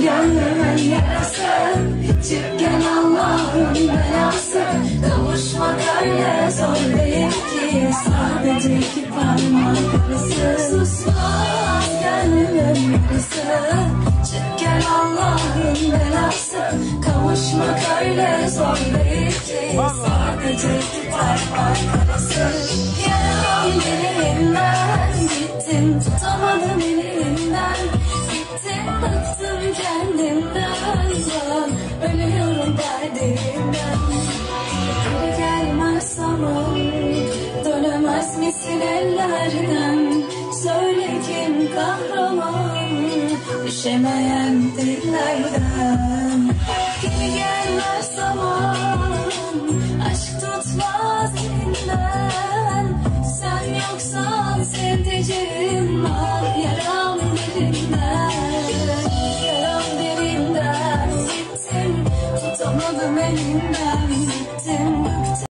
Gönlümün yarası, çık gel Allah'ın belası. Kavuşmak öyle zor değil ki, sadece iki parmak arası. Susmaz gönlümün yarası, çık gel Allah'ın belası. Kavuşmak öyle zor değil ki, sadece iki parmak arası. Yaram dilimden, gittin tutamadım elimden. Gittin bıktım kendimden, ben ölüyorum derdimden. Geri gelmez zaman, dönemez misin ellerden? Söyle kim kahraman, düşemeyen dillerden. Geri gelmez zaman, aşk tutmaz elinden. Sen yoksan sevdiceğim, ah yaram derinden. Yaram derinden, gittim tutamadım elinden. Gittim